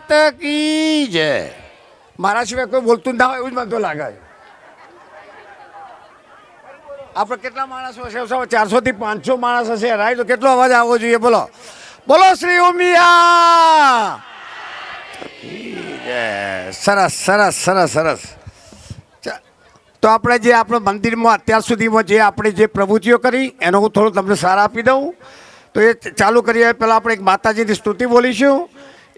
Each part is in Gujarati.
માત કી જય. મારા સિવાય કોઈ બોલતું ના હોય એવું જ મને તો લાગે. આપણે કેટલા માણસો હશે? 400 થી 500 માણસ હશે, રાઈટ? તો કેટલો અવાજ આવવો જોઈએ? બોલો બોલો શ્રી ઉમિયા. સરસ સરસ સરસ સરસ. તો આપણે જે આપણે મંદિરમાં અત્યાર સુધીમાં જે આપણે જે પ્રવૃત્તિઓ કરી એનો હું થોડું તમને સાર આપી દઉં. તો એ ચાલુ કરીએ પહેલાં આપણે એક માતાજીની સ્તુતિ બોલીશું.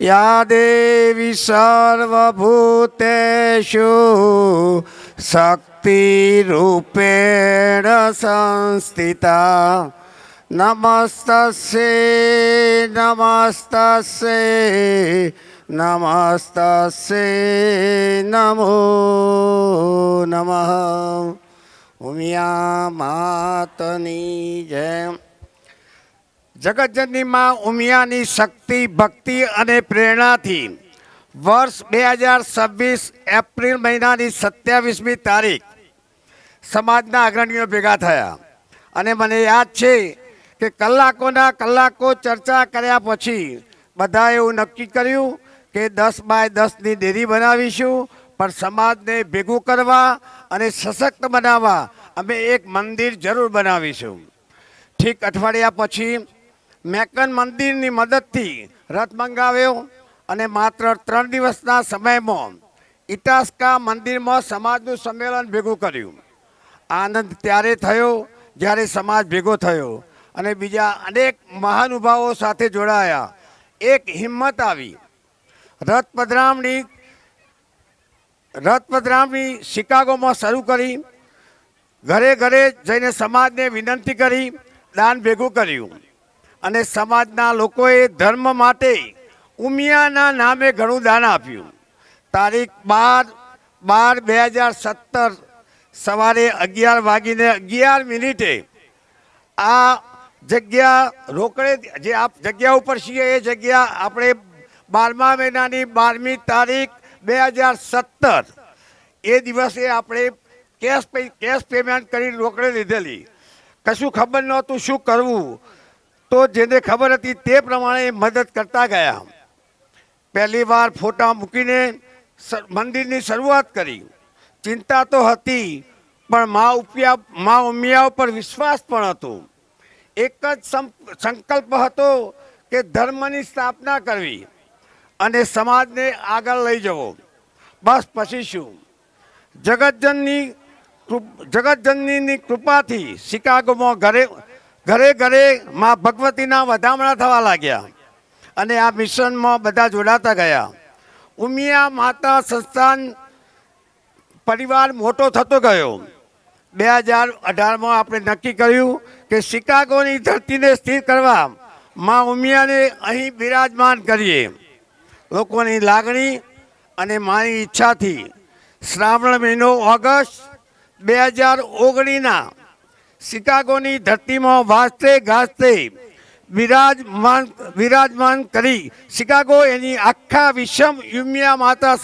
યા દેવી સર્વભૂતેષુ શક્તિરૂપેણ સંસ્થિતા નમસ્તસ્યે નમસ્તસ્યે નમસ્તસ્યે નમો નમઃ. ઉમિયા માતની જય. જગતજનની માં ઉમિયાની શક્તિ, ભક્તિ અને પ્રેરણાથી વર્ષ 2026 એપ્રિલ મહિનાની 27મી તારીખ સમાજના અગ્રણીઓ ભેગા થયા અને મને યાદ છે કે કલાકોના કલાકો ચર્ચા કર્યા પછી બધાએ એવું નક્કી કર્યું કે 10 બાય 10ની ડેરી બનાવીશું, પણ સમાજને ભેગું કરવા અને સશક્ત બનાવવા અમે એક મંદિર જરૂર બનાવીશું. ઠીક અઠવાડિયા પછી મેકન મંદિરની મદદથી રથ મંગાવ્યો અને માત્ર 3 દિવસના સમયમાં ઇટાસ્કા મંદિરમાં સમાજનું સંમેલન ભેગું કર્યું. આનંદ ત્યારે થયો જ્યારે સમાજ ભેગો થયો અને બીજા અનેક મહાનુભાવો સાથે જોડાયા. એક હિંમત આવી. રથ પધરામણી શિકાગોમાં શરૂ કરી. ઘરે ઘરે જઈને સમાજને વિનંતી કરી, દાન ભેગું કર્યું અને સમાજના લોકોએ ધર્મ માટે ઉમિયાના નામે ઘણું દાન આપ્યું. તારીખ 12/12/2017 સવારે 11:11 આ જગ્યા રોકડે જે આપ જગ્યા ઉપર છીએ એ જગ્યા આપણે 12મા મહિનાની 12મી તારીખ 2017 એ દિવસે આપણે કેશ પેમેન્ટ કરી રોકડે લીધેલી. કશું ખબર નહોતું શું કરવું, તો જેને ખબર હતી તે પ્રમાણે મદદ કરતા ગયા. પહેલી વાર ફોટા મૂકીને મંદિરની શરૂઆત કરી. ચિંતા તો હતી, પણ મા ઉમિયા ઉપર વિશ્વાસ પણ હતો. એક જ સંકલ્પ હતો કે ધર્મની સ્થાપના કરવી અને સમાજને આગળ લઈ જવો. બસ પછી શું? જગતજનનીની કૃપાથી શિકાગોમાં ઘરે ઘરે મા ભગવતીના વધામણા થવા લાગ્યા અને આ મિશનમાં બધા જોડાતા ગયા. ઉમિયા માતા સંસ્થાન પરિવાર મોટો થતો ગયો. 2018માં આપણે નક્કી કર્યું કે શિકાગોની ધરતીને સ્થિર કરવા મા ઉમિયાને અહીં બિરાજમાન કરીએ. લોકોની લાગણી અને મારી ઈચ્છાથી શ્રાવણ મહિનો ઓગસ્ટ 2019ના શિકાગોની ધરતીમાં વાજતે ગાજતે વિરાજમાન કરી શિકાગો એની આખા વિશ્વ ઉમિયા માતા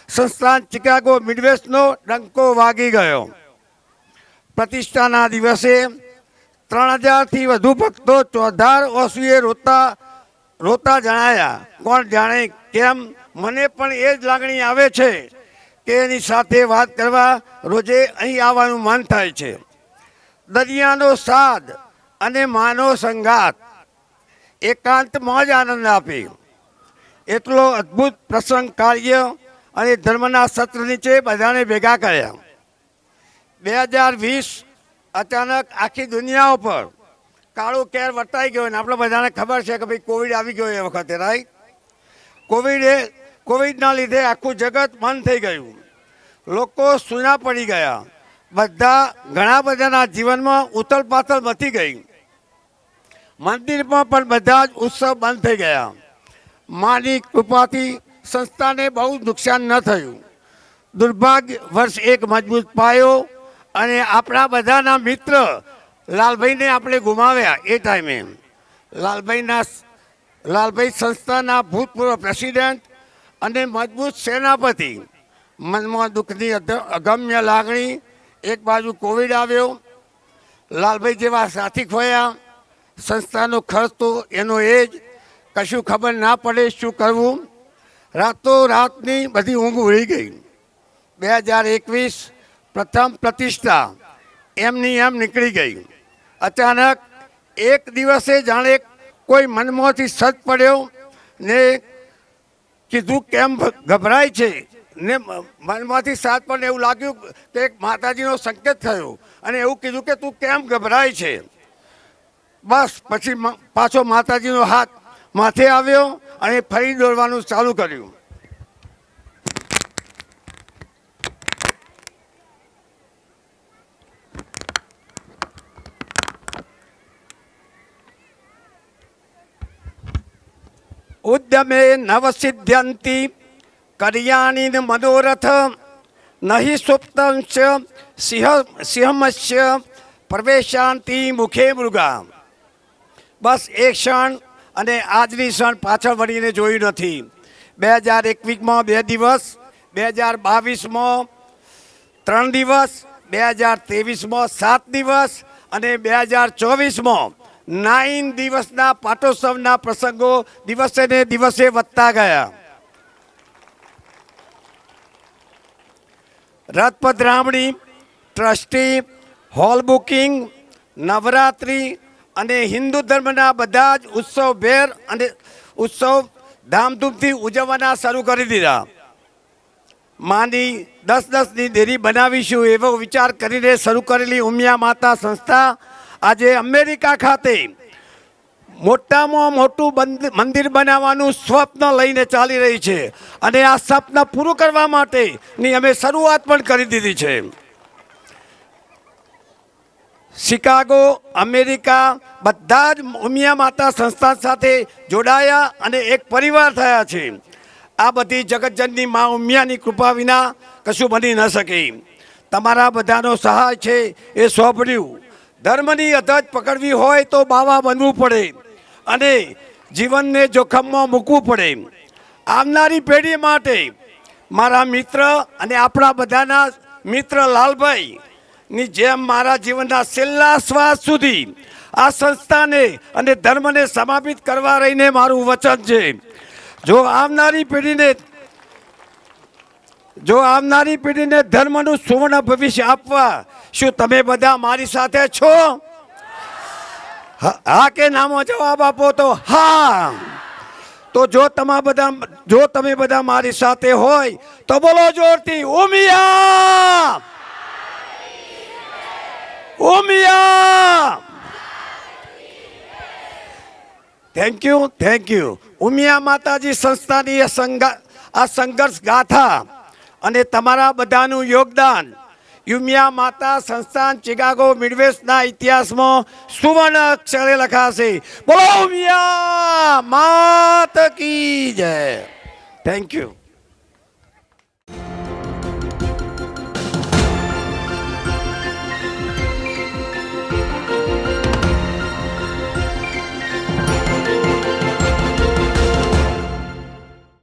સંસ્થાન શિકાગો મિડવેસ્ટનો ડંકો વાગી ગયો. પ્રતિષ્ઠાના દિવસે 3000થી વધુ ભક્તો ચોધાર ઓસુએ રોતા જણાયા. કોણ જાણે કેમ મને પણ એ જ લાગણી આવે છે કે એની સાથે વાત કરવા રોજે અહીં આવવાનું મન થાય છે. દરિયાનો સાદ અને માનો સંગાત એકાંતમાં જ આનંદ આપે એટલો અદ્ભુત પ્રસંગ કાર્ય અને ધર્મના સત્ર નીચે બધાને ભેગા કર્યા. 2020 અચાનક આખી દુનિયા ઉપર કાળો કેર વર્તાઈ ગયો ને આપણે બધાને ખબર છે કે ભાઈ કોવિડ આવી ગયો એ વખતે, રાઈટ? કોવિડના લીધે આખું જગત બંધ થઈ ગયું. લોકો સૂના પડી ગયા. ઘણા બધાના જીવનમાં ઉથલ પાથલ મચી ગઈ. મંદિરમાં પણ બધા જ ઉત્સવ બંધ થઈ ગયા. માની કૃપાથી સંસ્થાને બહુ નુકસાન ન થયું. દુર્ભાગ્ય વર્ષ એક મજબૂત પાયો અને આપણા બધાના મિત્ર લાલભાઈને આપણે ગુમાવ્યા. એ ટાઈમે લાલભાઈ સંસ્થાના ભૂતપૂર્વ પ્રેસિડેન્ટ અને મજબૂત સેનાપતિ. મનમાં દુઃખની અગમ્ય લાગણી. એક બાજુ કોવિડ આવ્યો, લાલભાઈ જેવા સાથી ખોયા, સંસ્થાનો ખર્ચ તો એનો એ જ, કશું ખબર ના પડે શું કરવું. રાતોરાતની બધી ઊંઘ ઉડી ગઈ. 2021 પ્રથમ પ્રતિષ્ઠા એમની એમ નીકળી ગઈ. અચાનક એક દિવસે જાણે કોઈ મનમાંથી સત પડ્યો ને કીધું કેમ ગભરાય છે ને મનમાંથી સાત પણ એવું લાગ્યું કે એક માતાજીનો સંકેત થયો અને એવું કીધું કે તું કેમ ગભરાય છે. બસ પછી પાછો માતાજીનો હાથ માથે આવ્યો અને ફરી દોડવાનું ચાલુ કર્યું. ઉદ્યમે નવસિદ્ધ્યંતિ કર્યાણી મનોરથ નહીં સુપ્તંશ સિંહમસ્ય પ્રવેશાંતિ મુખે મૃગા. બસ એક ક્ષણ અને આજની ક્ષણ પાછળ વળીને જોયું નથી. 2021માં 2 દિવસ, 2022માં 3 દિવસ, 2023માં 7 દિવસ અને 2024માં 9 દિવસના પાટોત્સવના પ્રસંગો દિવસે ને દિવસે વધતા ગયા. રથ પધરામણી, ટ્રસ્ટી, હોલ બુકિંગ, નવરાત્રિ અને હિન્દુ ધર્મના બધા જ ઉત્સવભેર અને ઉત્સવ ધામધૂમથી ઉજવવાના શરૂ કરી દીધા. માની 10-10ની દેરી બનાવીશું એવો વિચાર કરીને શરૂ કરેલી ઉમિયા માતા સંસ્થા આજે અમેરિકા ખાતે મોટામાં મોટું મંદિર બનાવવાનું સ્વપ્ન લઈને ચાલી રહી છે અને આ સ્વપ્ન પૂરું કરવા માટેની અમે શરૂઆત પણ કરી દીધી છે. શિકાગો, અમેરિકા બધા જ ઉમિયા માતા સંસ્થા સાથે જોડાયા અને એક પરિવાર થયા છે. આ બધી જગતજનની મા ઉમિયાની કૃપા વિના કશું બની ન શકે. તમારા બધાનો સહાય છે એ સોંપડ્યું. ધર્મની અધજ પકડવી હોય તો બાવા બનવું પડે અને જીવનને જોખમમાં મૂકવું પડે. આવનારી પેઢી માટે મારા મિત્ર અને આપણા બધાના મિત્ર લાલભાઈની જેમ મારા જીવનના છેલ્લા શ્વાસ સુધી આ સંસ્થાને અને ધર્મને સમાપિત કરવા રહીને મારું વચન છે. જો આવનારી પેઢીને ધર્મનું સુવર્ણ ભવિષ્ય આપવા શું તમે બધા મારી સાથે છો? હા કે નામાં જવાબ આપો તો હા. તો જો તમે બધા મારી સાથે હોય તો બોલો જોરથી ઉમિયા, ઉમિયા. Thank you. ઉમિયા માતાજી સંસ્થાની આ સંઘર્ષ ગાથા અને તમારા બધાનું યોગદાન ઉમિયા માતા સંસ્થાન શિકાગો મિડવેસ્ટના ઇતિહાસમાં સુવર્ણ અક્ષરે લખાશે. બોલો ઉમિયા માત કી જય. Thank you.